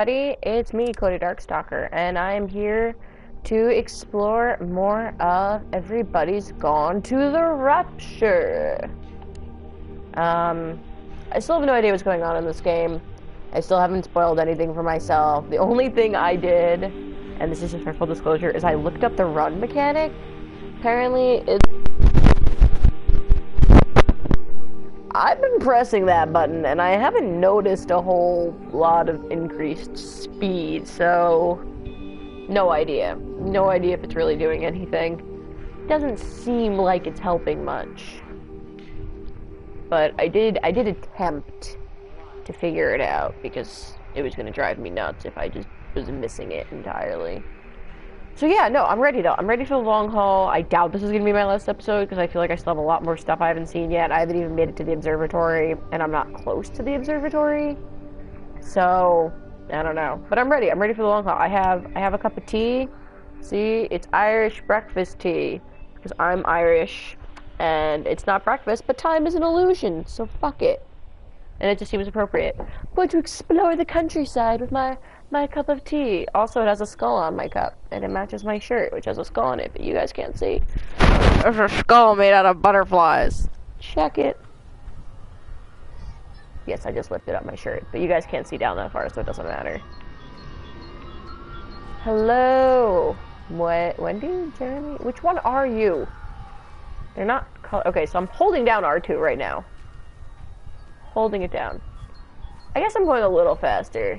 Buddy, it's me, Cody Darkstalker, and I am here to explore more of Everybody's Gone to the Rapture. I still have no idea what's going on in this game. I still haven't spoiled anything for myself. The only thing I did, and this is just for full disclosure, is I looked up the run mechanic. Apparently, I've been pressing that button, and I haven't noticed a whole lot of increased speed, so no idea. No idea if it's really doing anything. Doesn't seem like it's helping much. But I did attempt to figure it out, because it was going to drive me nuts if I just was missing it entirely. So yeah, no, I'm ready though. I'm ready for the long haul. I doubt this is going to be my last episode, because I feel like I still have a lot more stuff I haven't seen yet. I haven't even made it to the observatory, and I'm not close to the observatory. So, I don't know. But I'm ready. I'm ready for the long haul. I have a cup of tea. See, it's Irish breakfast tea, because I'm Irish, and it's not breakfast, but time is an illusion, so fuck it. And it just seems appropriate. I'm going to explore the countryside with my cup of tea. Also, it has a skull on my cup, and it matches my shirt, which has a skull on it, but you guys can't see. There's a skull made out of butterflies. Check it. Yes, I just lifted up my shirt, but you guys can't see down that far, so it doesn't matter. Hello. What? Wendy? Jeremy? Which one are you? They're not... Okay, so I'm holding down R2 right now. Holding it down. I guess I'm going a little faster.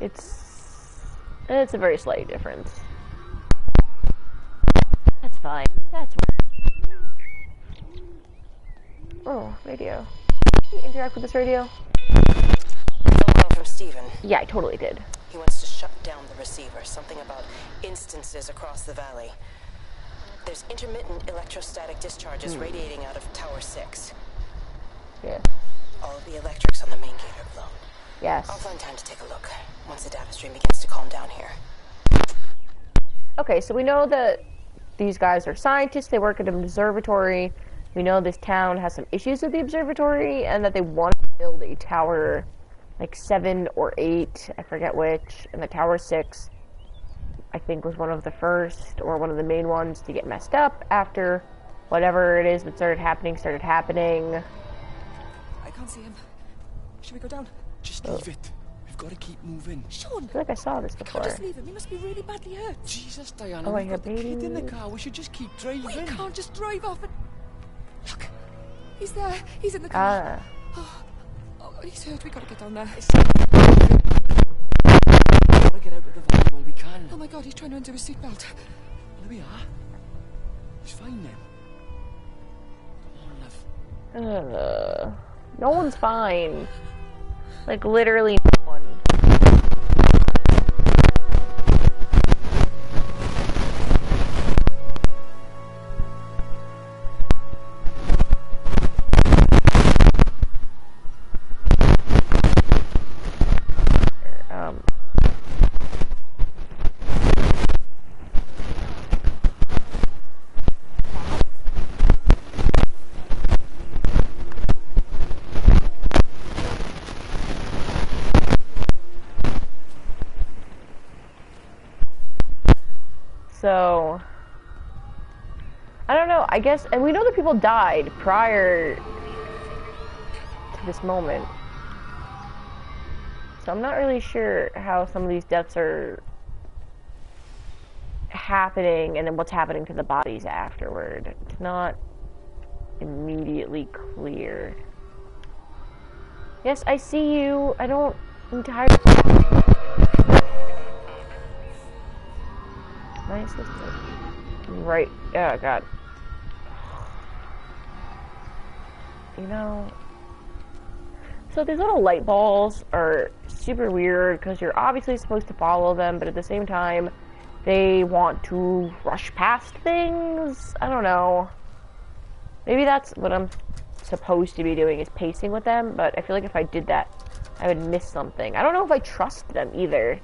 It's a very slight difference. That's fine. That's fine. Oh, radio. Can you interact with this radio? Phone call from Steven. Yeah, I totally did. He wants to shut down the receiver. Something about instances across the valley. There's intermittent electrostatic discharges radiating out of Tower 6. Yeah. All of the electrics on the main gate are blown. Yes. I'll find time to take a look once the data stream begins to calm down here. Okay, so we know that these guys are scientists, they work at an observatory. We know this town has some issues with the observatory, and that they want to build a tower, like 7 or 8, I forget which, and the Tower 6, I think, was one of the first, or one of the main ones to get messed up after whatever it is that started happening. I can't see him. Should we go down? Just leave it. We've got to keep moving. Sean! I feel like I saw this I before. can't just leave him. He must be really badly hurt. Jesus, Diana, Oh, we've I got hear the kid in the baby. car. We should just keep driving. We can't just drive off and... Look! He's there. He's in the car. Oh, he's hurt. We gotta get down there. We've got to get out of the valley while we can. Oh my god, he's trying to undo his seatbelt. There we are. He's fine now. Come on, love. No one's fine. Like, literally no one. So, I don't know, I guess, and we know that people died prior to this moment. So I'm not really sure how some of these deaths are happening, and then what's happening to the bodies afterward. It's not immediately clear. Yes, I see you. I don't entirely... My assistant. Right. Oh, God. You know... So these little light balls are super weird, because you're obviously supposed to follow them, but at the same time, they want to rush past things? I don't know. Maybe that's what I'm supposed to be doing, is pacing with them, but I feel like if I did that, I would miss something. I don't know if I trust them either.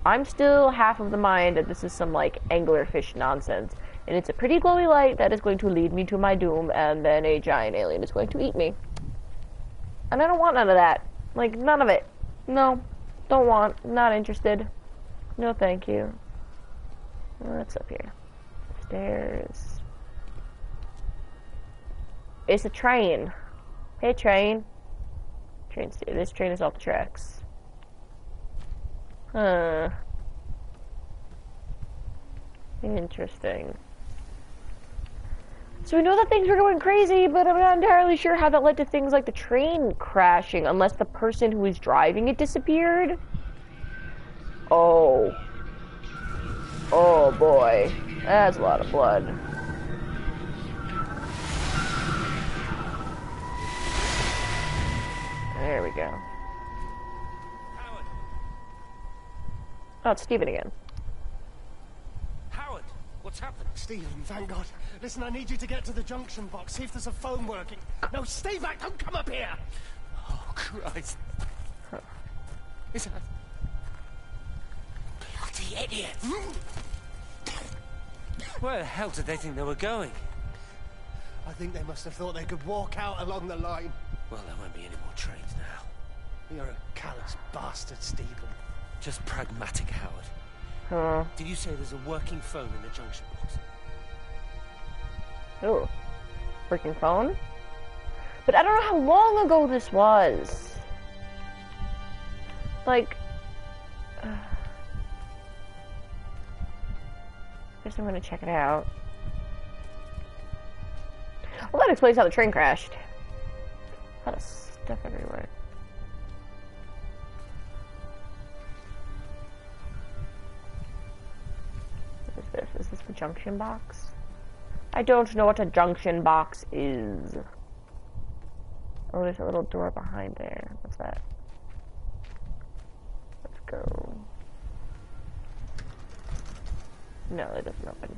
I'm still half of the mind that this is some, like, anglerfish nonsense. And it's a pretty glowy light that is going to lead me to my doom, and then a giant alien is going to eat me. And I don't want none of that. Like, none of it. No. Don't want. Not interested. No, thank you. What's up here? Stairs. It's a train. Hey, train. This train is off the tracks. Huh. Interesting. So we know that things were going crazy, but I'm not entirely sure how that led to things like the train crashing, unless the person who was driving it disappeared. Oh. Oh boy. That's a lot of blood. There we go. Howard! Oh, it's Steven again. Howard! What's happened? Stephen, thank God. Listen, I need you to get to the junction box, see if there's a phone working. No, stay back, don't come up here! Oh, Christ. Is that... Bloody idiot! Where the hell did they think they were going? I think they must have thought they could walk out along the line. Well, there won't be any more trains now. You're a callous bastard, Stephen. Just pragmatic, Howard. Huh. Did you say there's a working phone in the junction box? Oh. Freaking phone? But I don't know how long ago this was. Like... guess I'm gonna check it out. Well, that explains how the train crashed. A lot of stuff everywhere. What is this? Is this the junction box? I don't know what a junction box is. Oh, there's a little door behind there. What's that? Let's go. No, it doesn't open.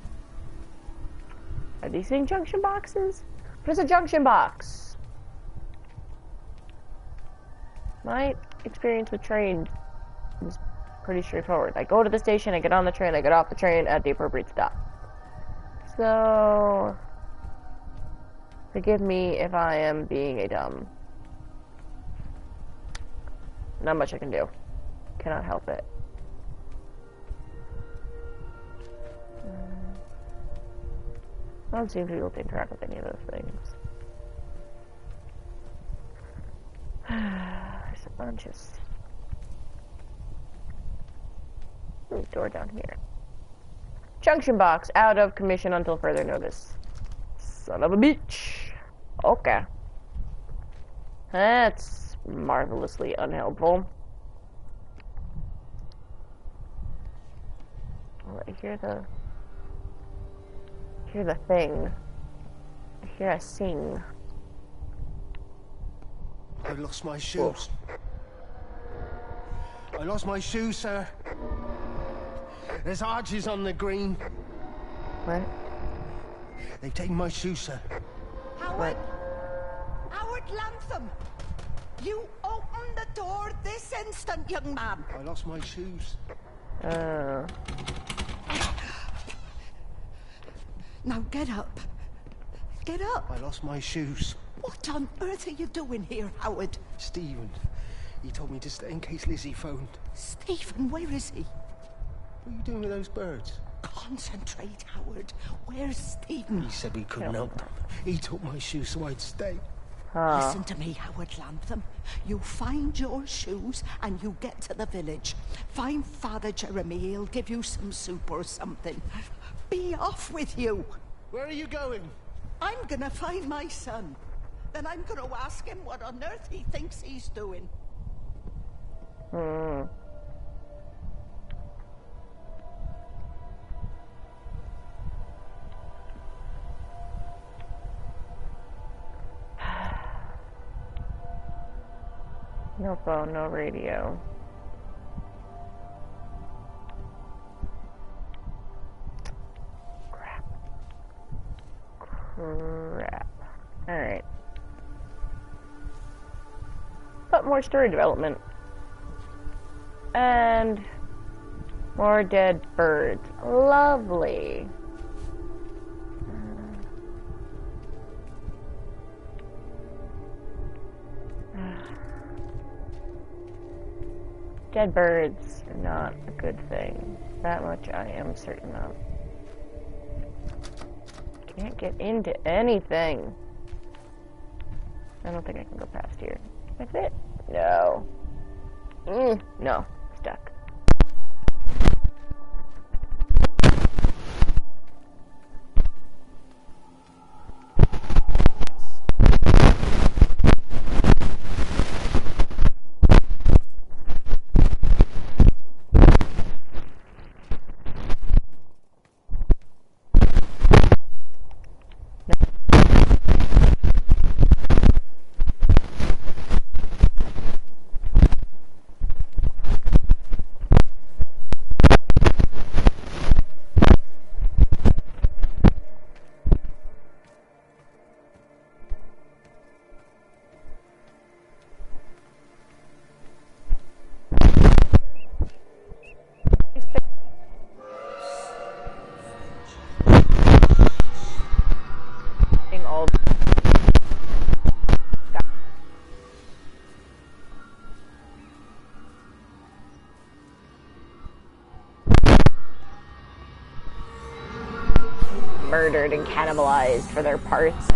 Are these things junction boxes? What is a junction box? My experience with trains is pretty straightforward. I go to the station, I get on the train, I get off the train at the appropriate stop. So, forgive me if I am being a dumb. Not much I can do. Cannot help it. I don't seem to be able to interact with any of those things. There's a bunch of... Ooh, door down here. Junction box, out of commission until further notice. Son of a bitch. Okay. That's marvelously unhelpful. Oh, I hear the thing. I hear a sing. I lost my shoes. I lost my shoes, sir. There's arches on the green. What? They've taken my shoes, sir. Howard! Howard Latham! You open the door this instant, young man! I lost my shoes. Now get up. Get up! I lost my shoes. What on earth are you doing here, Howard? Stephen, he told me to stay in case Lizzie phoned. Stephen, where is he? What are you doing with those birds? Concentrate, Howard. Where's Stephen? He said we couldn't help them. He took my shoes so I'd stay. Listen to me, Howard Latham. You find your shoes and you get to the village. Find Father Jeremy, he'll give you some soup or something. Be off with you. Where are you going? I'm gonna find my son. Then I'm gonna ask him what on earth he thinks he's doing. No phone, no radio. Crap. Alright. But more story development. And more dead birds. Lovely. Dead birds are not a good thing. That much I am certain of. Can't get into anything. I don't think I can go past here. Can I fit? No. No. Stuck. All murdered and cannibalized for their parts.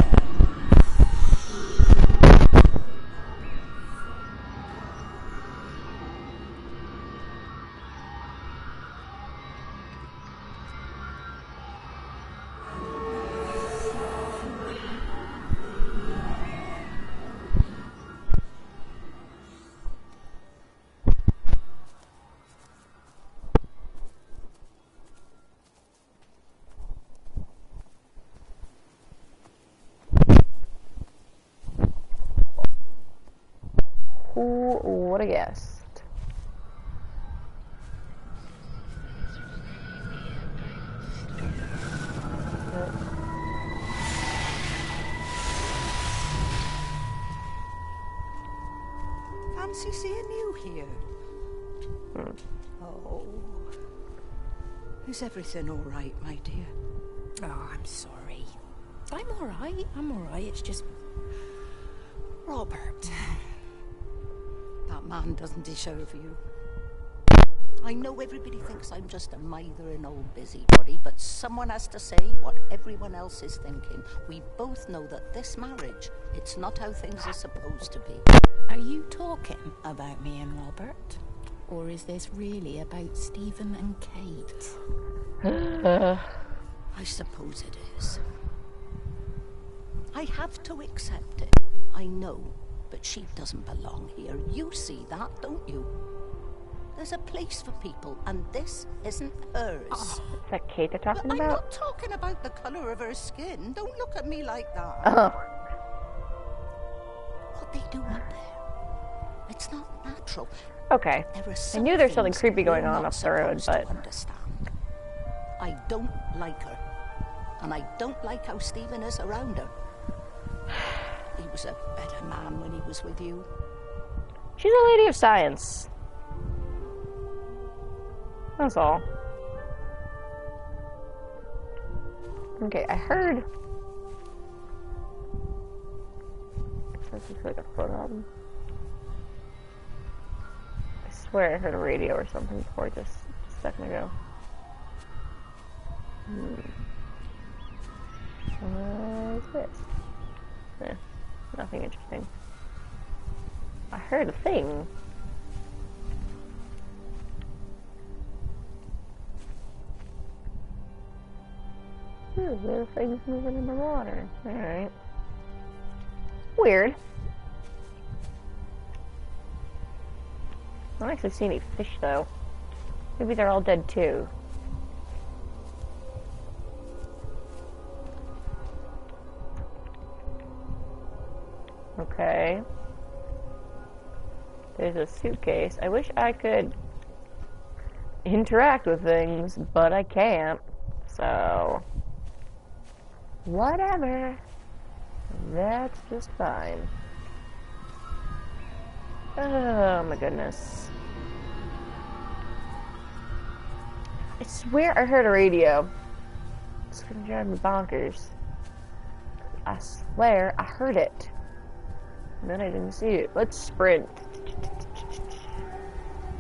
Who would have guessed? Fancy seeing you here. Oh. Is everything all right, my dear? Oh, I'm sorry. I'm all right. It's just... Robert. That man doesn't deserve you. I know everybody thinks I'm just a mithering old busybody, but someone has to say what everyone else is thinking. We both know that this marriage, it's not how things are supposed to be. Are you talking about me and Robert? Or is this really about Stephen and Kate? I suppose it is. I have to accept it. I know, but she doesn't belong here. You see that, don't you? There's a place for people, and this isn't hers. Oh, is that Kate they're talking I'm about? not talking about the colour of her skin. Don't look at me like that. Oh. What they do up there, it's not natural. Okay. I knew there's something creepy going on up the road, but... Understand. I don't like her. And I don't like how Stephen is around her. He was a better man when he was with you. She's a lady of science. That's all. Okay, I heard... This is like a photo album. I swear I heard a radio or something before just a second ago. What's this? Eh, nothing interesting. I heard a thing. Ooh, little things moving in the water. Alright. Weird. I don't actually see any fish though. Maybe they're all dead too. Okay. There's a suitcase. I wish I could interact with things, but I can't. So, whatever. That's just fine. Oh my goodness. I swear I heard a radio. It's gonna drive me bonkers. I swear I heard it. And then I didn't see it. Let's sprint.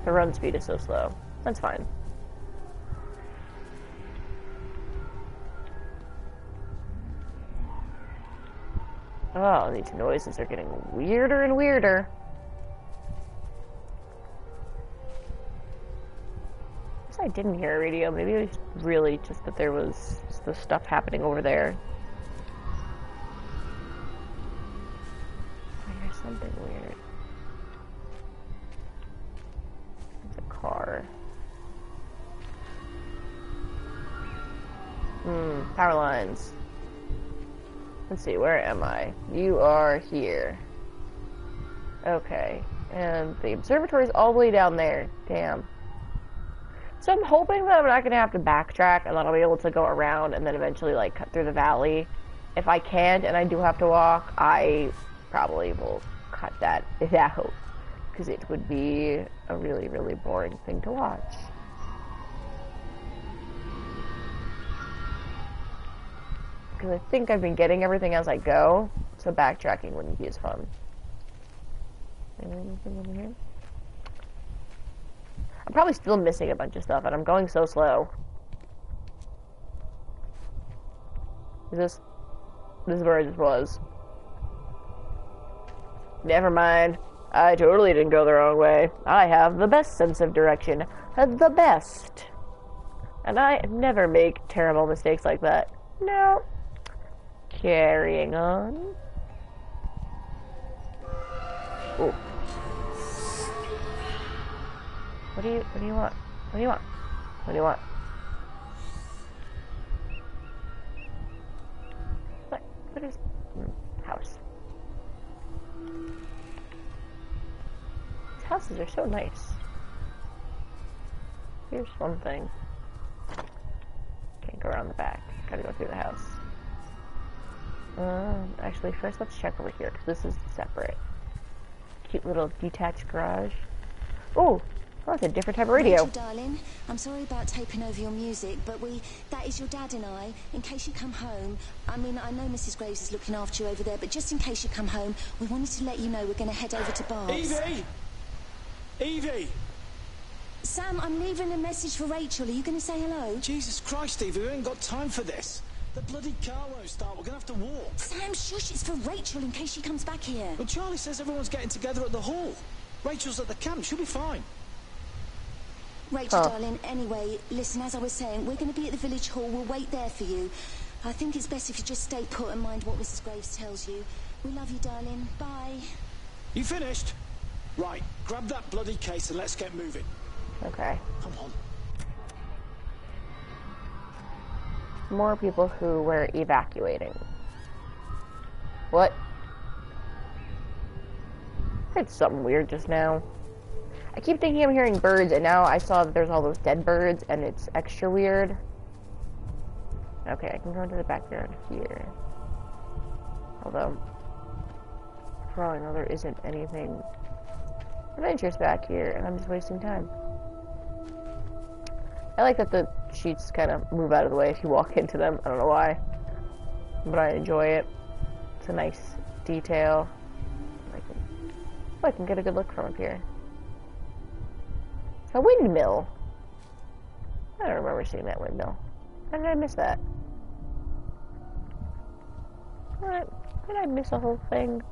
The run speed is so slow. That's fine. Oh, these noises are getting weirder and weirder. I guess I didn't hear a radio. Maybe it was really just that there was the stuff happening over there. I hear something weird. It's a car. Power lines. Let's see, where am I? You are here. Okay. And the observatory is all the way down there. Damn. So I'm hoping that I'm not going to have to backtrack and that I'll be able to go around and then eventually, like, cut through the valley. If I can't and I do have to walk, I probably will cut that out. Because it would be a really, really boring thing to watch. Because I think I've been getting everything as I go, so backtracking wouldn't be as fun. Anything over here? I'm probably still missing a bunch of stuff, and I'm going so slow. This is where I just was. Never mind. I totally didn't go the wrong way. I have the best sense of direction. The best. And I never make terrible mistakes like that. No. Carrying on. Oh. What do you want? What do you want? What do you want? What is house? These houses are so nice. Here's one thing. Can't go around the back. Gotta go through the house. Actually, first let's check over here, because this is separate. Cute little detached garage. Oh, that's a different type of radio. Rachel, darling, I'm sorry about taping over your music, but that is your dad and I, in case you come home. I mean, I know Mrs. Graves is looking after you over there, but just in case you come home, we wanted to let you know we're going to head over to Barb's. Evie! Evie! Sam, I'm leaving a message for Rachel. Are you going to say hello? Jesus Christ, Evie, we ain't got time for this. The bloody car won't start. We're going to have to walk. Sam, shush, it's for Rachel in case she comes back here. Well, Charlie says everyone's getting together at the hall. Rachel's at the camp. She'll be fine. Rachel, darling, anyway, listen, as I was saying, we're going to be at the village hall. We'll wait there for you. I think it's best if you just stay put and mind what Mrs. Graves tells you. We love you, darling. Bye. You finished? Right, grab that bloody case and let's get moving. Okay. Come on. More people who were evacuating. What? I heard something weird just now. I keep thinking I'm hearing birds, and now I saw that there's all those dead birds, and it's extra weird. Okay, I can go into the backyard here. Although, for all I know, there isn't anything adventurous back here, and I'm just wasting time. I like that the sheets kind of move out of the way if you walk into them. I don't know why, but I enjoy it. It's a nice detail. I can get a good look from up here. It's a windmill. I don't remember seeing that windmill. How did I miss that? What? Did I miss a whole thing?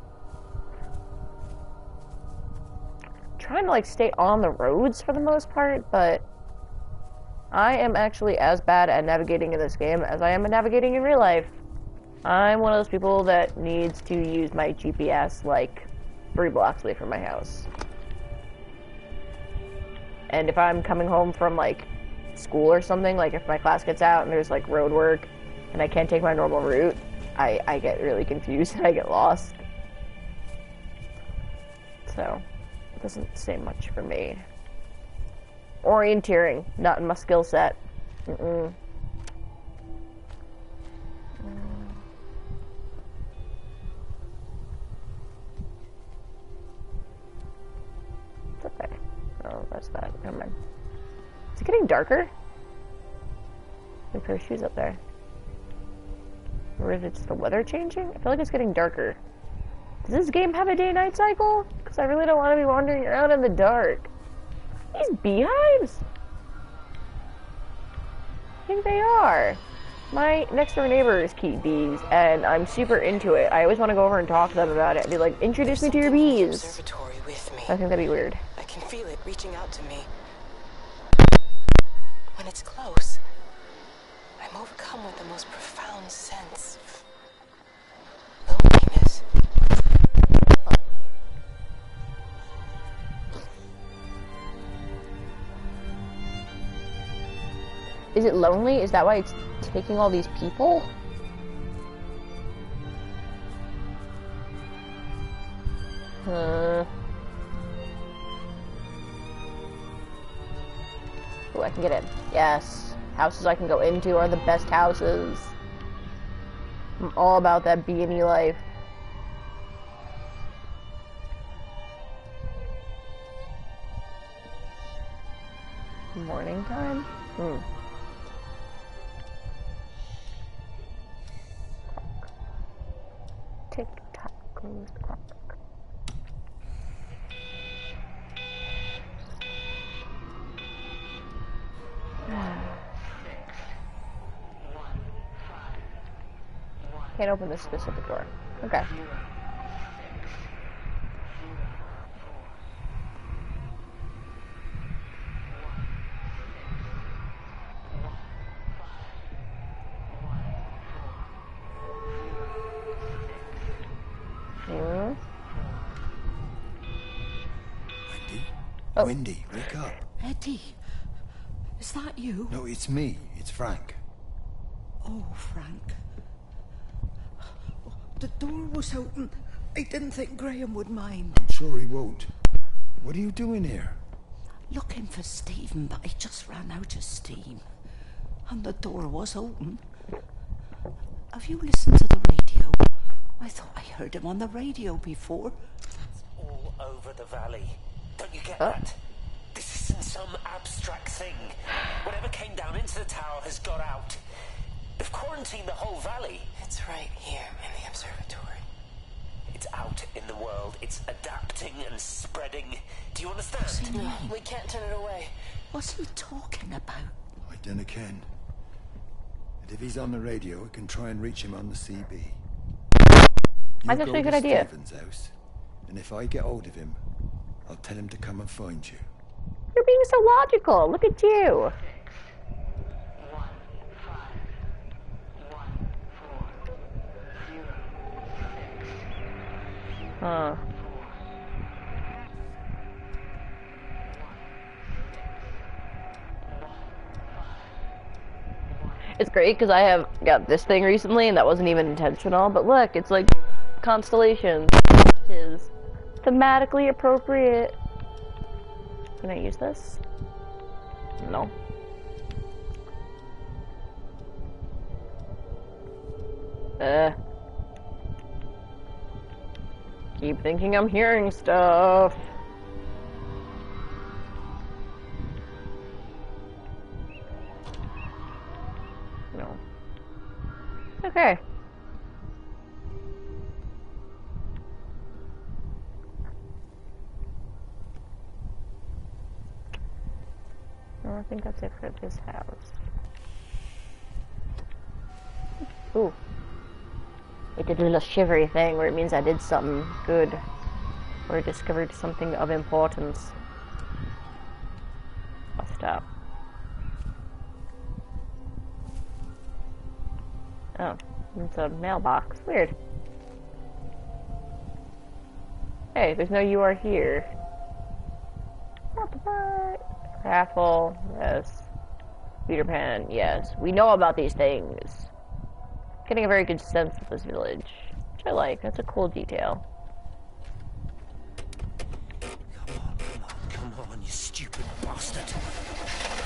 I'm trying to like stay on the roads for the most part, but I am actually as bad at navigating in this game as I am at navigating in real life. I'm one of those people that needs to use my GPS like 3 blocks away from my house. And if I'm coming home from like school or something, like if my class gets out and there's like road work and I can't take my normal route, I get really confused and I get lost. So, it doesn't say much for me. Orienteering, not in my skill set. It's up there. Oh, that's bad. Never mind. Is it getting darker? A pair of shoes up there. Or is it just the weather changing? I feel like it's getting darker. Does this game have a day-night cycle? Because I really don't want to be wandering around in the dark. These beehives? I think they are. My next door neighbors keep bees, and I'm super into it. I always want to go over and talk to them about it. I'd be like, introduce me to your bees. Observatory with me. I think that'd be weird. I can feel it reaching out to me. When it's close, I'm overcome with the most profound sense of loneliness. Is it lonely? Is that why it's taking all these people? Oh, I can get in. Yes. Houses I can go into are the best houses. I'm all about that B&E life. Morning time? Tick tock goes the clock. Can't open this specific door. Okay. Wendy, wake up. Eddie, is that you? No, it's me. It's Frank. Oh, Frank. The door was open. I didn't think Graham would mind. I'm sure he won't. What are you doing here? Looking for Stephen, but I just ran out of steam. And the door was open. Have you listened to the radio? I thought I heard him on the radio before. It's all over the valley. Don't you get that? This isn't some abstract thing. Whatever came down into the tower has got out. They've quarantined the whole valley. It's right here in the observatory. It's out in the world. It's adapting and spreading. Do you understand? No, we can't turn it away. What's he talking about? I dunno ken. But if he's on the radio, I can try and reach him on the CB. That's actually a good idea. Stephen's house, and if I get hold of him, I'll tell him to come and find you. You're being so logical. Look at you. Huh. It's great because I have got this thing recently and that wasn't even intentional, but look, it's like constellations. It is thematically appropriate. Can I use this? No. Keep thinking I'm hearing stuff. No. Okay. I think that's it for this house. Ooh. It did a little shivery thing where it means I did something good. Or discovered something of importance. I'll stop. Oh, it's a mailbox. Weird. Hey, there's no you are here. What the fuck? Raffle, yes. Peter Pan, yes. We know about these things. Getting a very good sense of this village, which I like. That's a cool detail. Come on, you stupid bastard.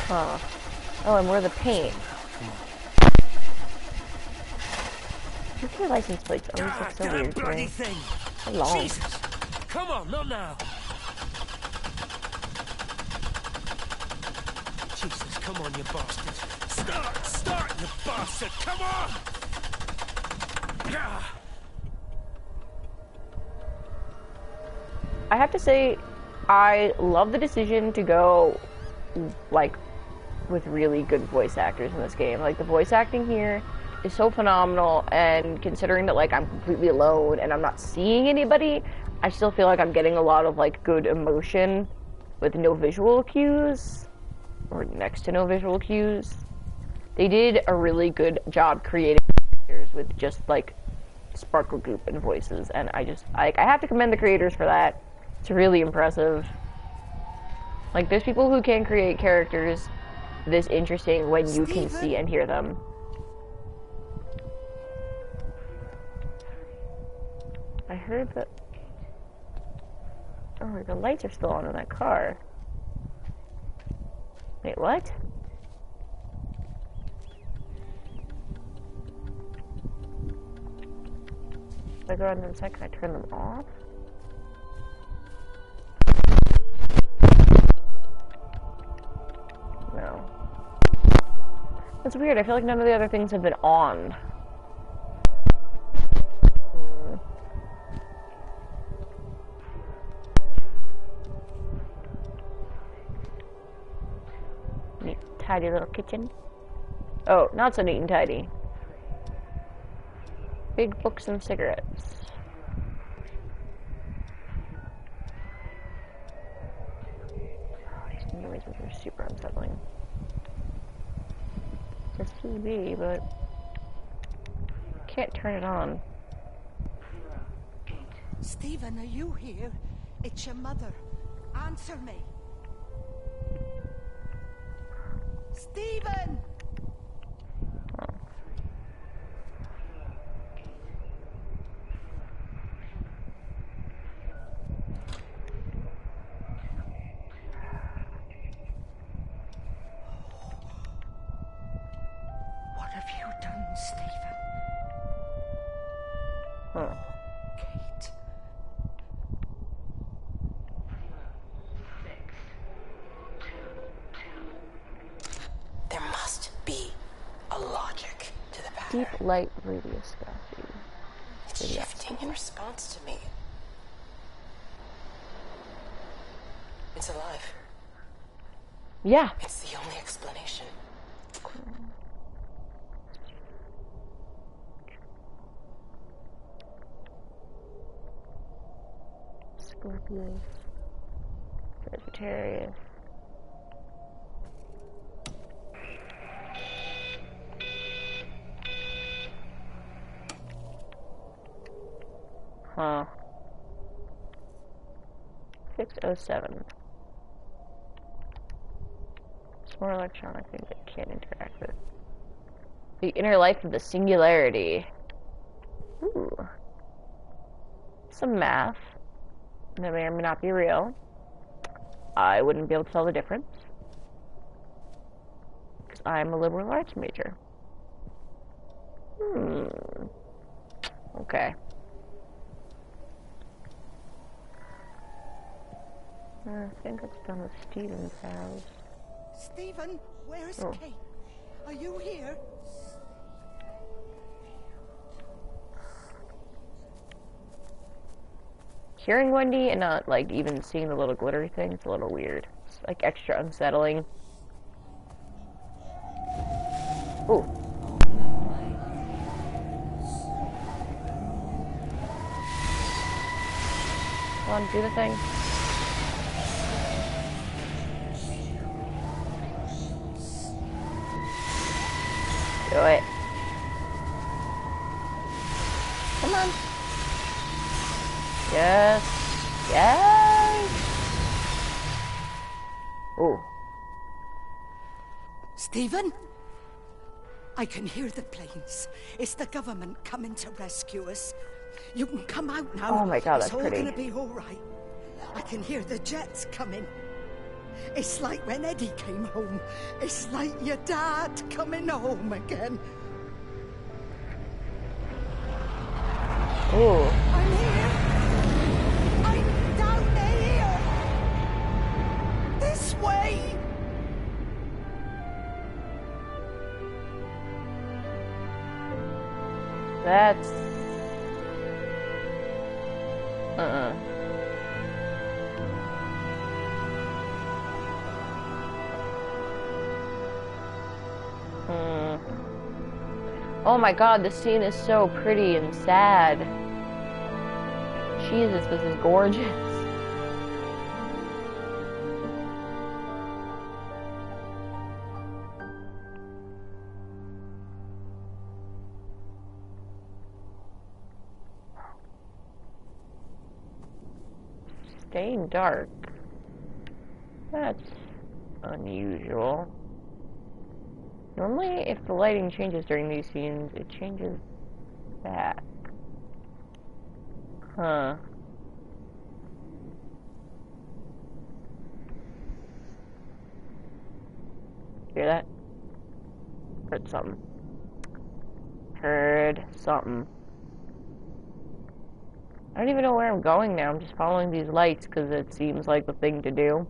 Huh. Oh, and we're the paint. Look at your license plates. Always look so weird to me. So long. Jesus. Come on, not now. Jesus, come on, you bastard. Start, you bastard. Come on. I have to say, I love the decision to go, like, with really good voice actors in this game. Like, the voice acting here is so phenomenal, and considering that, like, I'm completely alone and I'm not seeing anybody, I still feel like I'm getting a lot of, like, good emotion with no visual cues, or next to no visual cues. They did a really good job creating characters with just, like, sparkle goop and voices, and I have to commend the creators for that. It's really impressive. Like, there's people who can create characters this interesting when you can see and hear them. I heard that... Oh, the lights are still on in that car. Wait, what? If I go on inside, can I turn them off? No. That's weird. I feel like none of the other things have been on. Neat, tidy little kitchen. Oh, not so neat and tidy. Big books and cigarettes. Oh, these noises are super unsettling. It's a TV, but can't turn it on. Stephen, are you here? It's your mother. Answer me. Stephen! What have you done, Stephen? Huh. Kate. There must be a logic to the pattern. Deep light radioscopy. It's shifting in response to me. It's alive. Yeah. It's the only explanation. Scorpius. Sagittarius. Huh. 607. It's more electronic things that can't interact with. The inner life of the singularity. Ooh. Some math. That may or may not be real. I wouldn't be able to tell the difference. Because I'm a liberal arts major. Okay. I think it's done with Stephen's house. Stephen, where's Kate? Are you here? Hearing Wendy and not, like, even seeing the little glittery thing, it's a little weird. It's, like, extra unsettling. Ooh. Come on, do the thing. Do it. Come on. Yes. Yes. Ooh. Stephen? I can hear the planes. It's the government coming to rescue us. You can come out now. Oh my God, that's pretty. pretty. It's all gonna be all right. I can hear the jets coming. It's like when Eddie came home. It's like your dad coming home again. Ooh. I'm here. I'm down here. This way. That's... Oh my god, this scene is so pretty and sad. Jesus, this is gorgeous. Staying dark. That's unusual. Normally, if the lighting changes during these scenes, it changes back. Huh. Hear that? Heard something. Heard something. I don't even know where I'm going now. I'm just following these lights because it seems like the thing to do.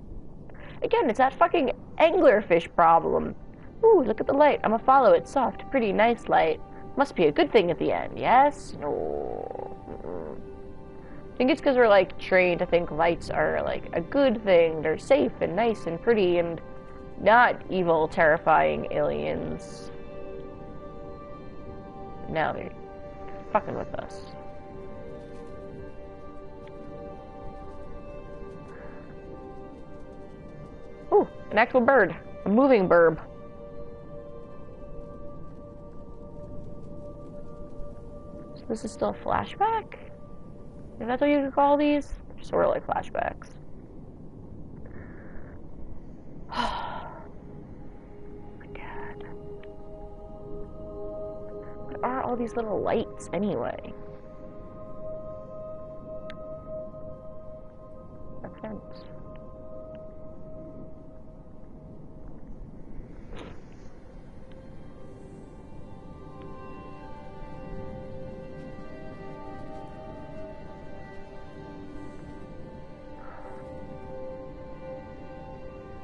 Again, it's that fucking anglerfish problem. Ooh, look at the light. I'm gonna follow it. Soft, pretty, nice light. Must be a good thing at the end, yes? No. I think it's because we're, like, trained to think lights are, like, a good thing. They're safe and nice and pretty and not evil, terrifying aliens. Now they're fucking with us. Ooh, an actual bird. A moving burb. So this is still a flashback? Is that what you could call these? Sort of like flashbacks. Oh my god. What are all these little lights anyway? A fence.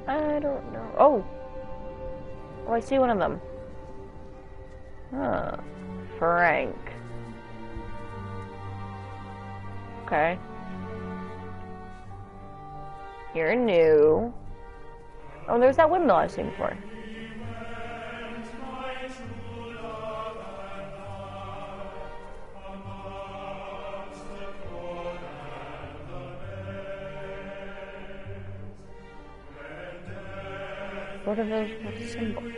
I don't know. Oh! Oh, I see one of them. Huh. Frank. Okay. You're new. Oh, there's that windmill I was seeing before. What are those symbols?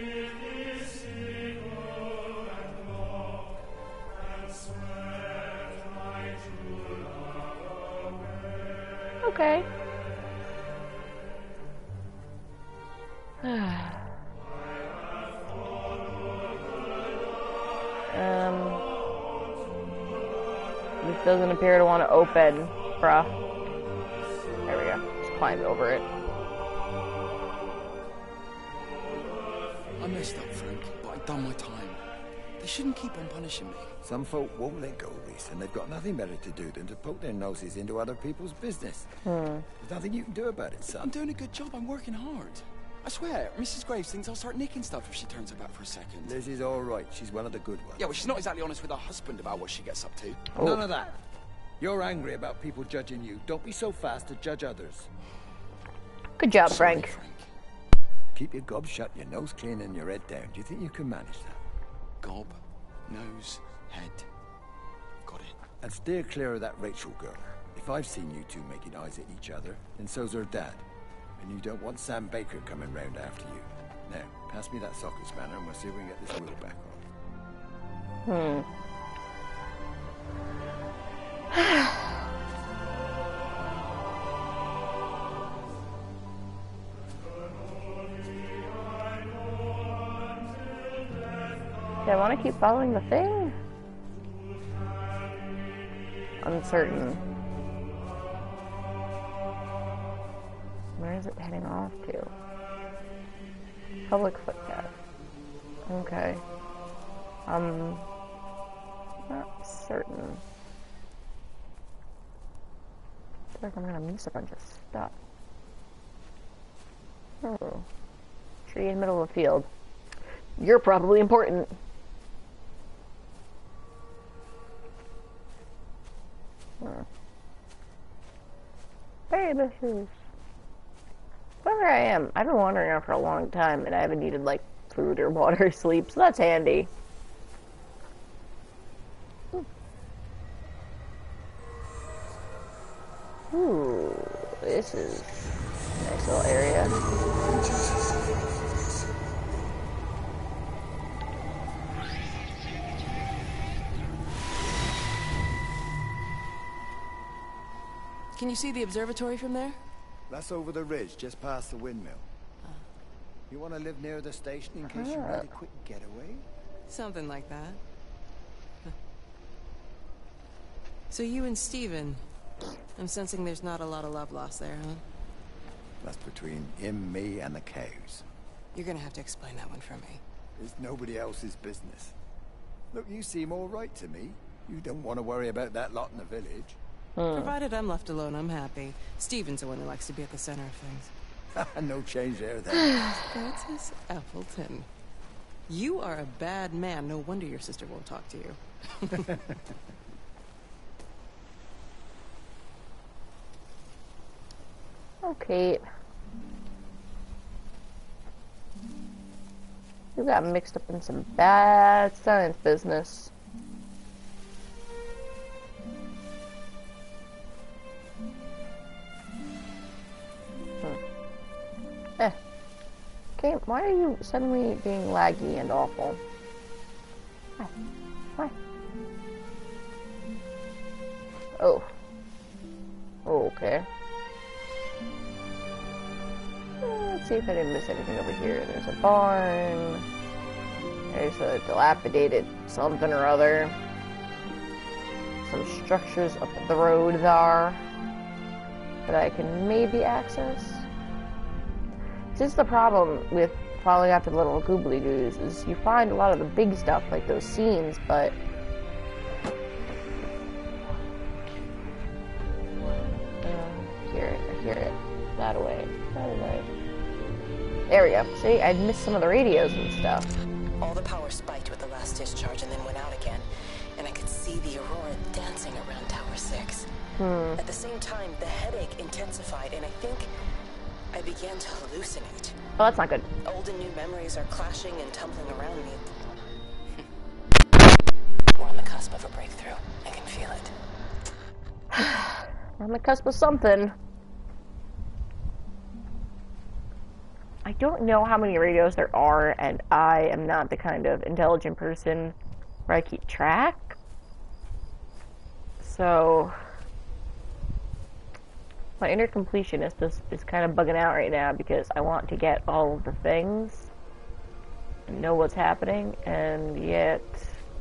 Okay. This doesn't appear to want to open, bruh. There we go. Just climb over it. I messed up, Frank, but I've done my time. They shouldn't keep on punishing me. Some folk won't let go of this, and they've got nothing better to do than to poke their noses into other people's business. There's nothing you can do about it, son. I'm doing a good job. I'm working hard. I swear, Mrs. Graves thinks I'll start nicking stuff if she turns her back for a second. Liz is all right. She's one of the good ones. Yeah, well, she's not exactly honest with her husband about what she gets up to. Oh. None of that. You're angry about people judging you. Don't be so fast to judge others. Good job, Frank. Keep your gob shut, your nose clean, and your head down. Do you think you can manage that? Gob, nose, head. Got it. And steer clear of that Rachel girl. If I've seen you two making eyes at each other, then so's her dad. And you don't want Sam Baker coming round after you. Now, pass me that socket spanner and we'll see if we can get this wheel back on. Do I want to keep following the thing? Uncertain. Where is it heading off to? Public footpath. Okay. Not certain. I feel like I'm gonna miss a bunch of stuff. Oh. Tree in the middle of the field. You're probably important. Berry bushes. Wherever I am, I've been wandering around for a long time and I haven't needed like food or water or sleep, so that's handy. Ooh, this is a nice little area. Can you see the observatory from there? That's over the ridge, just past the windmill. You want to live near the station in case you need a quick getaway? Something like that. So you and Steven, I'm sensing there's not a lot of love lost there, huh? That's between him, me, and the cows. You're gonna have to explain that one for me. It's nobody else's business. Look, you seem all right to me. You don't want to worry about that lot in the village. Provided I'm left alone, I'm happy. Steven's the one who likes to be at the center of things. No change there, then. Francis Appleton. You are a bad man. No wonder your sister won't talk to you. Okay. You got mixed up in some bad science business. Okay, why are you suddenly being laggy and awful? Why? Oh. Okay. Let's see if I didn't miss anything over here. There's a barn. There's a dilapidated something or other. Some structures up the road there that I can maybe access. This is the problem with following after the little goobly-doos, is you find a lot of the big stuff, like those scenes, but... I hear it. That away. There we go. See, I'd missed some of the radios and stuff. All the power spiked with the last discharge and then went out again, and I could see the aurora dancing around Tower 6. At the same time, the headache intensified, and I think I began to hallucinate. Oh, that's not good. Old and new memories are clashing and tumbling around me. We're on the cusp of a breakthrough. I can feel it. We're on the cusp of something. I don't know how many radios there are, and I am not the kind of intelligent person where I keep track. So... my inner completionist is kind of bugging out right now because I want to get all of the things and know what's happening, and yet...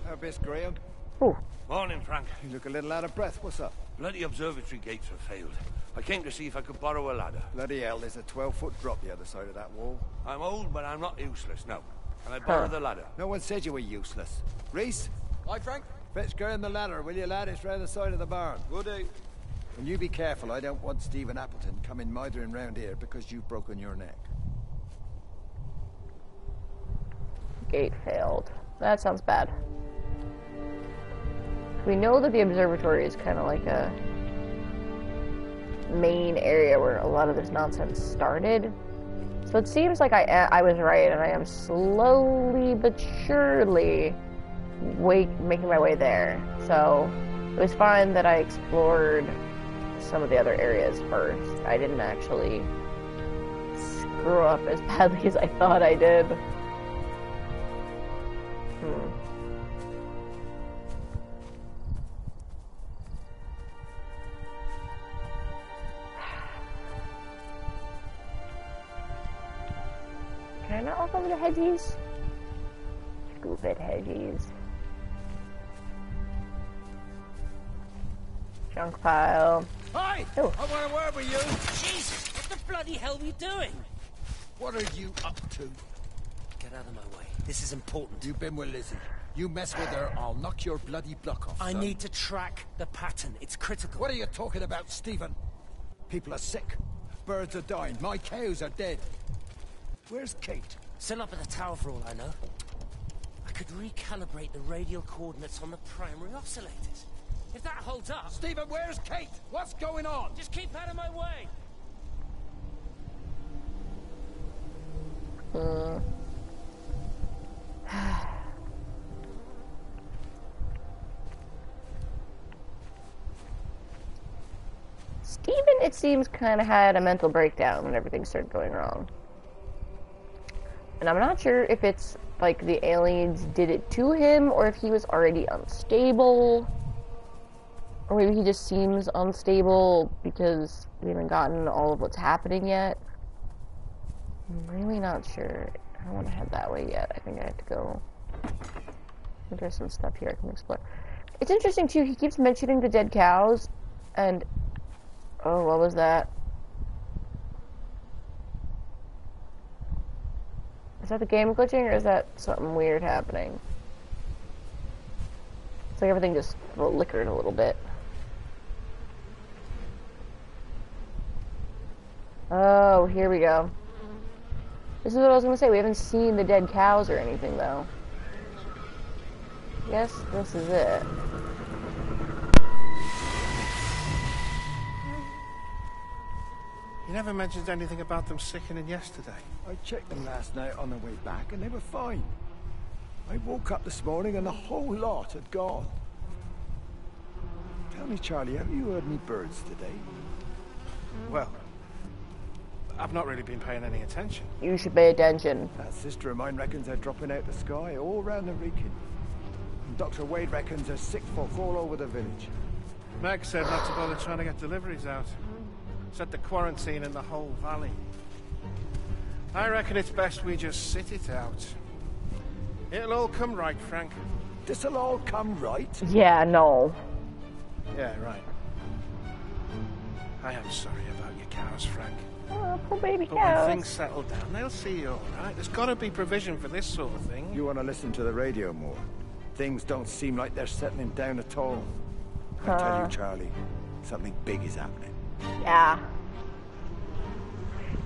How best, Graham? Ooh. Morning, Frank. You look a little out of breath. What's up? Bloody observatory gates have failed. I came to see if I could borrow a ladder. Bloody hell, there's a 12-foot drop the other side of that wall. I'm old, but I'm not useless, no. Can I borrow the ladder? No one said you were useless. Reese? Hi, Frank. Fetch Graham the ladder, will you, lad? It's round the side of the barn. Will do. And you be careful, I don't want Stephen Appleton coming mithering round here because you've broken your neck. Gate failed. That sounds bad. We know that the observatory is kind of like a main area where a lot of this nonsense started. So it seems like I was right, and I am slowly but surely making my way there. So it was fine that I explored some of the other areas first. I didn't actually screw up as badly as I thought I did. Can I not walk over the hedges? Stupid hedges. Junk pile. Hi! Oh. I want a word with you. Jesus, what the bloody hell are you doing? What are you up to? Get out of my way. This is important. You've been with Lizzie. You mess with her, I'll knock your bloody block off, I son. need to track the pattern. It's critical. What are you talking about, Stephen? People are sick. Birds are dying. My cows are dead. Where's Kate? Sent up at the tower for all I know. I could recalibrate the radial coordinates on the primary oscillators. If that holds up... Stephen, where's Kate? What's going on? Just keep out of my way! Steven it seems, kind of had a mental breakdown when everything started going wrong. And I'm not sure if it's, like, the aliens did it to him, or if he was already unstable. Or maybe he just seems unstable because we haven't gotten all of what's happening yet. I'm really not sure. I don't want to head that way yet. I think I have to go. There's some stuff here I can explore. It's interesting, too. He keeps mentioning the dead cows, and... Oh, what was that? Is that the game glitching, or is that something weird happening? It's like everything just flickered a little bit. Oh, here we go. This is what I was gonna say. We haven't seen the dead cows or anything, though. Yes, this is it. You never mentioned anything about them sickening yesterday. I checked them last night on the way back, and they were fine. I woke up this morning, and the whole lot had gone. Tell me, Charlie, have you heard any birds today? Well, I've not really been paying any attention. You should pay attention. That sister of mine reckons they're dropping out the sky all around the Wrekin. And Dr. Wade reckons there's sick folk all over the village. Meg said not to bother trying to get deliveries out. Said the quarantine in the whole valley. I reckon it's best we just sit it out. It'll all come right, Frank. This'll all come right? Yeah, no. Yeah, right. I am sorry about your cows, Frank. Oh, poor baby but cows. when things settle down, they'll see you all right. There's got to be provision for this sort of thing. You want to listen to the radio more? Things don't seem like they're settling down at all. I tell you, Charlie, something big is happening. Yeah.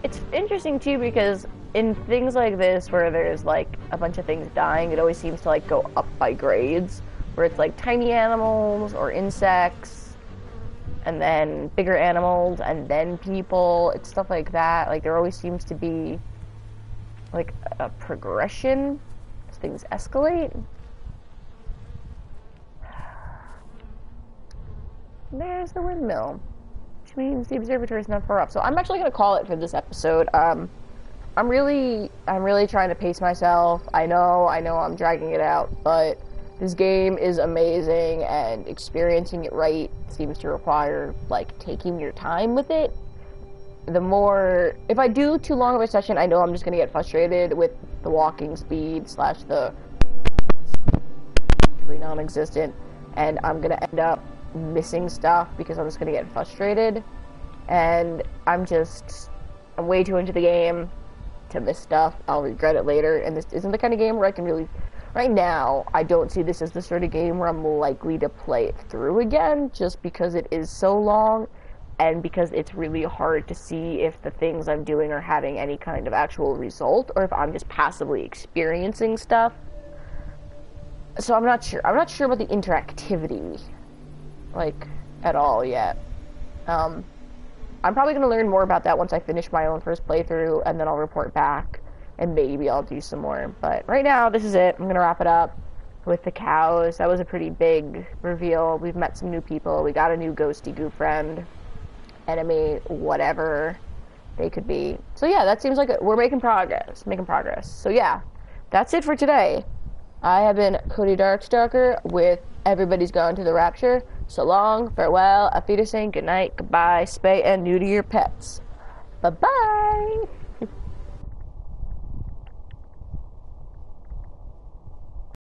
It's interesting, too, because in things like this, where there's, like, a bunch of things dying, it always seems to, like, go up by grades. Where it's, like, tiny animals or insects, and then bigger animals, and then people. It's stuff like that. Like, there always seems to be, like, a progression as things escalate. There's the windmill, which means the observatory is not far off. So I'm actually going to call it for this episode. I'm really trying to pace myself. I know I'm dragging it out, but this game is amazing, and experiencing it right seems to require, like, taking your time with it. If I do too long of a session, I know I'm just going to get frustrated with the walking speed / the non-existent, and I'm going to end up missing stuff because I'm just going to get frustrated, and I'm way too into the game to miss stuff. I'll regret it later, and this isn't the kind of game where I can really... Right now, I don't see this as the sort of game where I'm likely to play it through again, just because it is so long, and because it's really hard to see if the things I'm doing are having any kind of actual result, or if I'm just passively experiencing stuff. So I'm not sure. I'm not sure about the interactivity, like, at all yet. I'm probably going to learn more about that once I finish my own first playthrough, and then I'll report back, and maybe I'll do some more. But right now, this is it. I'm going to wrap it up with the cows. That was a pretty big reveal. We've met some new people. We got a new ghosty goop friend, enemy, whatever they could be. So yeah, that seems like we're making progress. So yeah, that's it for today. I have been Cody Darkstalker with Everybody's Gone to the Rapture. So long, farewell, auf Wiedersehen, good night, goodbye, spay and neuter your pets. Bye-bye!